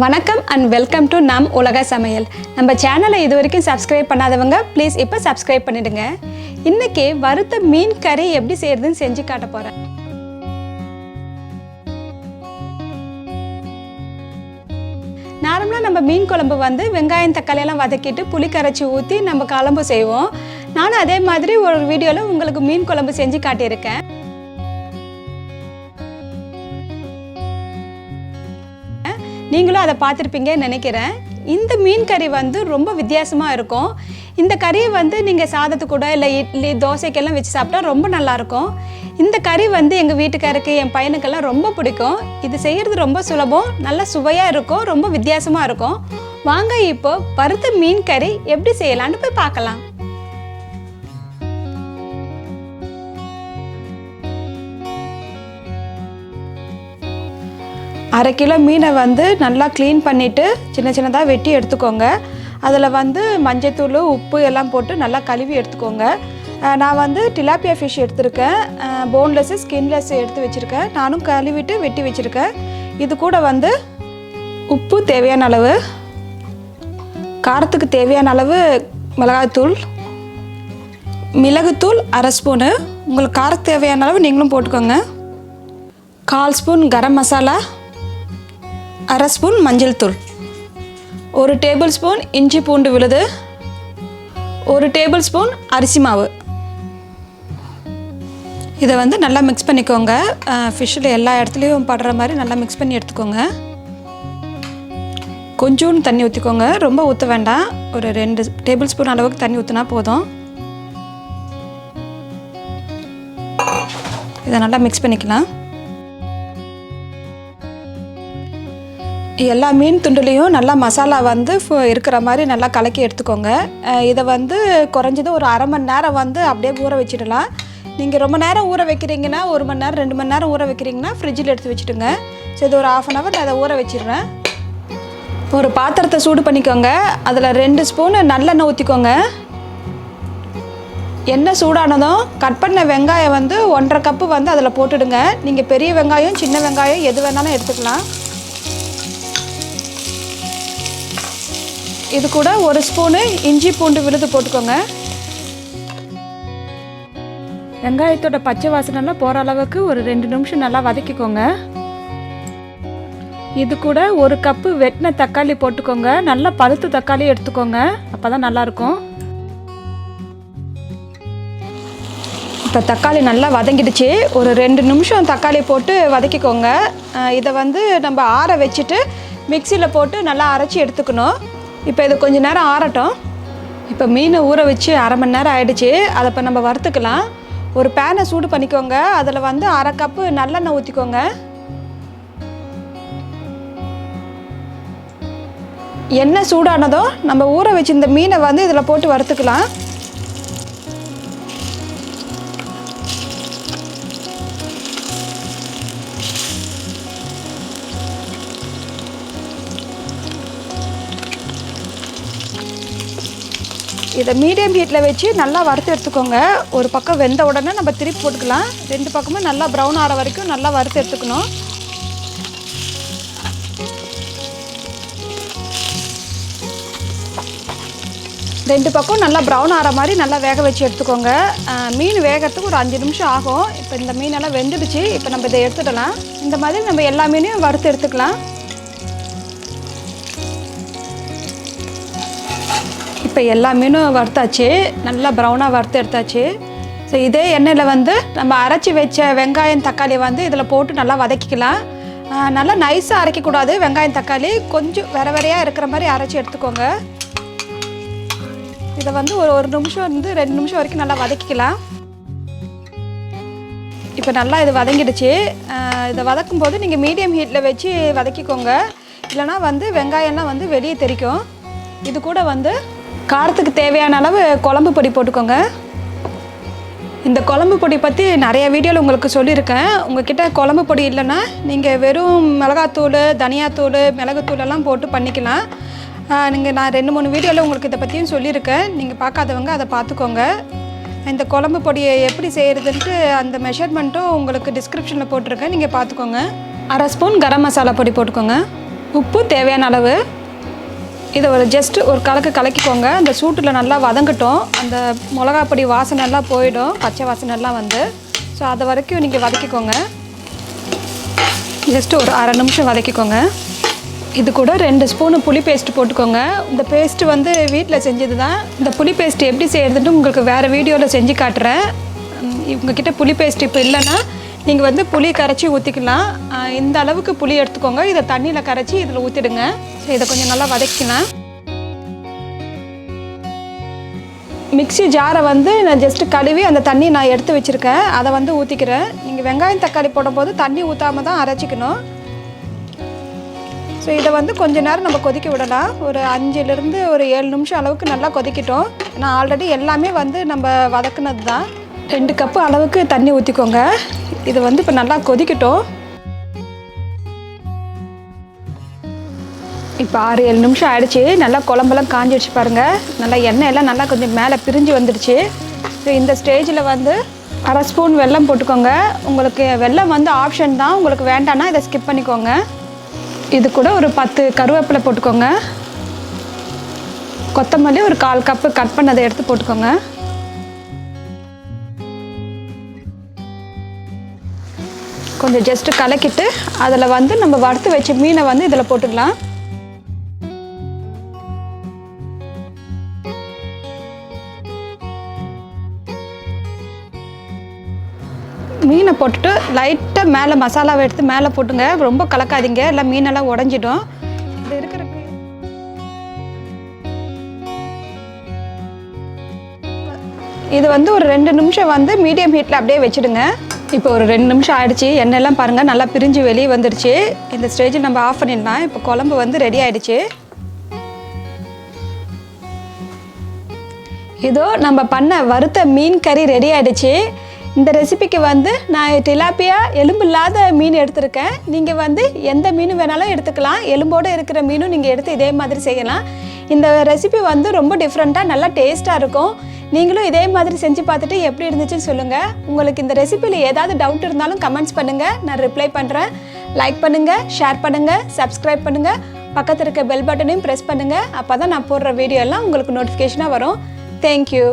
வணக்கம் and welcome to நம் உலக சமையல். நம்ம சேனலை இது வரைக்கும் சப்ஸ்கிரைப் பண்ணாதவங்க ப்ளீஸ் இப்போ சப்ஸ்கிரைப் பண்ணிடுங்க. இன்றைக்கி வறுத்த மீன் கறி எப்படி செய்கிறதுன்னு செஞ்சு காட்ட போகிறேன். நார்மலாக நம்ம மீன் குழம்பு வந்து வெங்காயம் தக்காளியெல்லாம் வதக்கிட்டு புளி கரைச்சி ஊற்றி நம்ம குழம்பு செய்வோம். நானும் அதே மாதிரி ஒரு வீடியோவில் உங்களுக்கு மீன் குழம்பு செஞ்சு காட்டியிருக்கேன். நீங்களும் அதை பார்த்துருப்பீங்கன்னு நினைக்கிறேன். இந்த மீன் கறி வந்து ரொம்ப வித்தியாசமாக இருக்கும். இந்த கறியை வந்து நீங்கள் சாதத்து கூட இல்லை இட்லி தோசைக்கெல்லாம் வச்சு சாப்பிட்டா ரொம்ப நல்லாயிருக்கும். இந்த கறி வந்து எங்கள் வீட்டுக்காருக்கு என் பையனுக்கெல்லாம் ரொம்ப பிடிக்கும். இது செய்கிறது ரொம்ப சுலபம், நல்லா சுவையாக இருக்கும், ரொம்ப வித்தியாசமாக இருக்கும். வாங்க இப்போ வறுத்த மீன் கறி எப்படி செய்யலான்னு போய் பார்க்கலாம். அரை கிலோ மீனை வந்து நல்லா க்ளீன் பண்ணிவிட்டு சின்ன சின்னதாக வெட்டி எடுத்துக்கோங்க. அதில் வந்து மஞ்சத்தூள் உப்பு எல்லாம் போட்டு நல்லா கழுவி எடுத்துக்கோங்க. நான் வந்து டிலாப்பியா ஃபிஷ் எடுத்திருக்கேன். போன்லெஸ்ஸு ஸ்கின்லெஸ் எடுத்து வச்சுருக்கேன். நானும் கழுவிட்டு வெட்டி வச்சுருக்கேன். இது கூட வந்து உப்பு தேவையான அளவு, காரத்துக்கு தேவையான அளவு மிளகாய்த்தூள், மிளகுத்தூள் அரை ஸ்பூனு, உங்களுக்கு காரத்துக்கு தேவையான அளவு நீங்களும் போட்டுக்கோங்க. 1/4 ஸ்பூன் கரம் மசாலா, அரை ஸ்பூன் மஞ்சள் தூள், 1 டேபிள் ஸ்பூன் இஞ்சி பூண்டு விழுது, 1 டேபிள் ஸ்பூன் அரிசி மாவு. இதை வந்து நல்லா மிக்ஸ் பண்ணிக்கோங்க. ஃபிஷ்ஷில் எல்லா இடத்துலையும் படுற மாதிரி நல்லா மிக்ஸ் பண்ணி எடுத்துக்கோங்க. கொஞ்சோண்டு தண்ணி ஊற்றிக்கோங்க, ரொம்ப ஊற்ற வேண்டாம். ஒரு 2 டேபிள் ஸ்பூன் அளவுக்கு தண்ணி ஊற்றினா போதும். இதை நல்லா மிக்ஸ் பண்ணிக்கலாம். எல்லா மீன் துண்டுலேயும் நல்லா மசாலா வந்து இருக்கிற மாதிரி நல்லா கலக்கி எடுத்துக்கோங்க. இதை வந்து குறைஞ்சது ஒரு அரை மணி நேரம் வந்து அப்படியே ஊற வச்சிடலாம். நீங்கள் ரொம்ப நேரம் ஊற வைக்கிறீங்கன்னா 1 மணி நேரம் 2 மணி நேரம் ஊற வைக்கிறீங்கன்னா ஃப்ரிட்ஜில் எடுத்து வச்சுட்டுங்க. ஸோ இது ஒரு 1/2 அன் ஹவர் நான் அதை ஊற வச்சிடுறேன். ஒரு பாத்திரத்தை சூடு பண்ணிக்கோங்க. அதில் 2 ஸ்பூனு நல்லெண்ணெய் ஊற்றிக்கோங்க. எண்ணெய் சூடானதும் கட் பண்ண வெங்காயம் வந்து 1/2 கப்பு வந்து அதில் போட்டுடுங்க. நீங்கள் பெரிய வெங்காயம் சின்ன வெங்காயம் எது வேணாலும் எடுத்துக்கலாம். இது கூட 1 ஸ்பூனு இஞ்சி பூண்டு விழுது போட்டுக்கோங்க. வெங்காயத்தோட பச்சை வாசனைலாம் போகிற அளவுக்கு ஒரு 2 நிமிஷம் நல்லா வதக்கிக்கோங்க. இது கூட 1 கப்பு வெட்டின தக்காளி போட்டுக்கோங்க. நல்லா பழுத்து தக்காளி எடுத்துக்கோங்க, அப்போ தான் நல்லாயிருக்கும். இப்போ தக்காளி நல்லா வதங்கிடுச்சு. ஒரு 2 நிமிஷம் தக்காளி போட்டு வதக்கிக்கோங்க. இதை வந்து நம்ம ஆற வச்சுட்டு மிக்சியில் போட்டு நல்லா அரைச்சி எடுத்துக்கணும். இப்போ இது கொஞ்சம் நேரம் ஆறட்டும். இப்போ மீனை ஊற வச்சு அரை மணி நேரம் ஆகிடுச்சு. அதை இப்போ நம்ம வறுத்துக்கலாம். ஒரு பேனை சூடு பண்ணிக்கோங்க. அதில் வந்து அரை கப்பு நல்லெண்ணெய் ஊற்றிக்கோங்க. எண்ணெய் சூடானதும் நம்ம ஊற வச்சு இந்த மீனை வந்து இதில் போட்டு வறுத்துக்கலாம். இதை மீடியம் ஹீட்டில் வச்சு நல்லா வறுத்து எடுத்துக்கோங்க. ஒரு பக்கம் வெந்த உடனே நம்ம திருப்பி போட்டுக்கலாம். 2 பக்கமும் நல்லா ப்ரௌன் ஆகிற வரைக்கும் நல்லா வறுத்து எடுத்துக்கணும். ரெண்டு பக்கம் நல்லா ப்ரௌன் ஆகிற மாதிரி நல்லா வேக வச்சு எடுத்துக்கோங்க. மீன் வேகிறதுக்கு ஒரு 5 நிமிஷம் ஆகும். இப்போ இந்த மீனெல்லாம் வெந்துடுச்சு. இப்போ நம்ம இதை எடுத்துடலாம். இந்த மாதிரி நம்ம எல்லா மீனையும் வறுத்து எடுத்துக்கலாம். இப்போ எல்லா மீனும் வறுத்தாச்சு, நல்லா ப்ரௌனாக வறுத்து எடுத்தாச்சு. ஸோ இதே எண்ணெயில் வந்து நம்ம அரைச்சி வச்ச வெங்காயம் தக்காளி வந்து இதில் போட்டு நல்லா வதக்கிக்கலாம். நல்லா நைஸாக அரைக்கக்கூடாது. வெங்காயம் தக்காளி கொஞ்சம் வேறையாக இருக்கிற மாதிரி அரைச்சி எடுத்துக்கோங்க. இதை வந்து ஒரு நிமிஷம் இருந்து 2 நிமிஷம் வரைக்கும் நல்லா வதக்கிக்கலாம். இப்போ நல்லா இது வதங்கிடுச்சு. இதை வதக்கும் போது நீங்கள் மீடியம் ஹீட்டில் வச்சு வதக்கிக்கோங்க. இல்லைனா வந்து வெங்காயம்லாம் வந்து வெளியே தெரிக்கும். இது கூட வந்து காரத்துக்கு தேவையான அளவு குழம்பு பொடி போட்டுக்கோங்க. இந்த குழம்பு பொடி பற்றி நிறைய வீடியோவில் உங்களுக்கு சொல்லியிருக்கேன். உங்கள்கிட்ட குழம்பு பொடி இல்லைன்னா நீங்கள் வெறும் மிளகாத்தூள், தனியாத்தூள், மிளகுத்தூள் எல்லாம் போட்டு பண்ணிக்கலாம். நான் 2-3 வீடியோவில் உங்களுக்கு இதை பற்றியும் சொல்லியிருக்கேன். நீங்கள் பார்க்காதவங்க அதை பார்த்துக்கோங்க. இந்த குழம்பு பொடியை எப்படி செய்கிறதுன்ட்டு அந்த மெஷர்மெண்ட்டும் உங்களுக்கு டிஸ்கிரிப்ஷனில் போட்டிருக்கேன், நீங்கள் பார்த்துக்கோங்க. 1/2 ஸ்பூன் கரம் மசாலா பொடி போட்டுக்கோங்க. உப்பு தேவையான அளவு. இதை ஜஸ்ட் ஒரு கலக்கிக்கோங்க. அந்த சூட்டில் நல்லா வதங்கட்டும். அந்த மிளகாப்பொடி வாசனை எல்லாம் போயிடும், பச்சை வாசனை எல்லாம் வந்து. ஸோ அது வரைக்கும் நீங்கள் வதக்கிக்கோங்க. ஜஸ்ட்டு ஒரு அரை நிமிஷம் வதக்கிக்கோங்க. இது கூட 2 ஸ்பூனு புளி பேஸ்ட்டு போட்டுக்கோங்க. இந்த பேஸ்ட்டு வந்து வீட்டில் செஞ்சது தான். இந்த புளி பேஸ்ட்டு எப்படி செய்கிறதுன்னு உங்களுக்கு வேறு வீடியோவில் செஞ்சு காட்டுறேன். உங்ககிட்ட புளி பேஸ்ட் இப்போ இல்லைன்னா நீங்கள் வந்து புளி கரைச்சி ஊற்றிக்கலாம். இந்த அளவுக்கு புளி எடுத்துக்கோங்க. இதை தண்ணியில் கரைச்சி இதில் ஊற்றிடுங்க. ஸோ இதை கொஞ்சம் நல்லா வதக்கிக்கலாம். மிக்ஸி ஜாரை வந்து நான் ஜஸ்ட்டு கழுவி அந்த தண்ணி நான் எடுத்து வச்சுருக்கேன். அதை வந்து ஊற்றிக்கிறேன். நீங்கள் வெங்காயம் தக்காளி போடும்போது தண்ணி ஊற்றாமல் தான் அரைச்சிக்கணும். ஸோ இதை வந்து கொஞ்ச நேரம் நம்ம கொதிக்க விடலாம். ஒரு 5லேருந்து ஒரு 7 நிமிஷம் அளவுக்கு நல்லா கொதிக்கட்டும். ஏன்னா ஆல்ரெடி எல்லாமே வந்து நம்ம வதக்குனது தான். 2 கப்பு அளவுக்கு தண்ணி ஊற்றிக்கோங்க. இது வந்து இப்போ நல்லா கொதிக்கட்டும். இப்போ 6-7 நிமிஷம் ஆகிடுச்சு. நல்லா குழம்பெல்லாம் காஞ்சிடுச்சு பாருங்கள். நல்லா எண்ணெயெல்லாம் நல்லா கொஞ்சம் மேலே பிரிஞ்சு வந்துடுச்சு. ஸோ இந்த ஸ்டேஜில் வந்து அரை ஸ்பூன் வெல்லம் போட்டுக்கோங்க. உங்களுக்கு வெல்லம் வந்து ஆப்ஷன் தான், உங்களுக்கு வேண்டான்னா இதை ஸ்கிப் பண்ணிக்கோங்க. இது கூட ஒரு 10 கருவேப்பிலை போட்டுக்கோங்க. கொத்தமல்லி ஒரு 1/4 கப்பு கட் பண்ணதை எடுத்து போட்டுக்கோங்க. கொஞ்சம் ஜஸ்ட்டு கலக்கிட்டு அதில் வந்து நம்ம வறுத்து வச்ச மீனை வந்து இதில் போட்டுக்கலாம். மீனை போட்டுட்டு லைட்டாக மேலே மசாலாவை எடுத்து மேலே போட்டுங்க. ரொம்ப கலக்காதீங்க, எல்லாம் மீனெல்லாம் உடஞ்சிடும். இது இருக்கிற இது வந்து ஒரு 2 நிமிஷம் வந்து மீடியம் ஹீட்டில் அப்படியே வச்சுடுங்க. இப்போ ஒரு 2 நிமிஷம் ஆகிடுச்சு. எண்ணெயெல்லாம் பாருங்கள் நல்லா பிரிஞ்சு வெளியே வந்துடுச்சு. இந்த ஸ்டேஜில் நம்ம ஆஃப் பண்ணிடலாம். இப்போ குழம்பு வந்து ரெடி ஆகிடுச்சு. இதோ நம்ம பண்ண வறுத்த மீன் கறி ரெடி ஆகிடுச்சு. இந்த ரெசிபிக்கு வந்து நான் டிலாப்பியா எலும்பு இல்லாத மீன் எடுத்திருக்கேன். நீங்கள் வந்து எந்த மீன் வேணாலும் எடுத்துக்கலாம். எலும்போடு இருக்கிற மீனும் நீங்கள் எடுத்து இதே மாதிரி செய்யலாம். இந்த ரெசிபி வந்து ரொம்ப டிஃப்ரெண்ட்டாக நல்லா டேஸ்ட்டாக இருக்கும். நீங்களும் இதே மாதிரி செஞ்சு பார்த்துட்டு எப்படி இருந்துச்சுன்னு சொல்லுங்கள். உங்களுக்கு இந்த ரெசிபியில் ஏதாவது டவுட் இருந்தாலும் கமெண்ட்ஸ் பண்ணுங்கள், நான் ரிப்ளை பண்ணுறேன். லைக் பண்ணுங்கள், ஷேர் பண்ணுங்கள், சப்ஸ்கிரைப் பண்ணுங்கள். பக்கத்தில் இருக்க பெல் பட்டனையும் ப்ரெஸ் பண்ணுங்கள். அப்போ தான் நான் போடுற வீடியோ எல்லாம் உங்களுக்கு நோட்டிஃபிகேஷனாக வரும். தேங்க்யூ.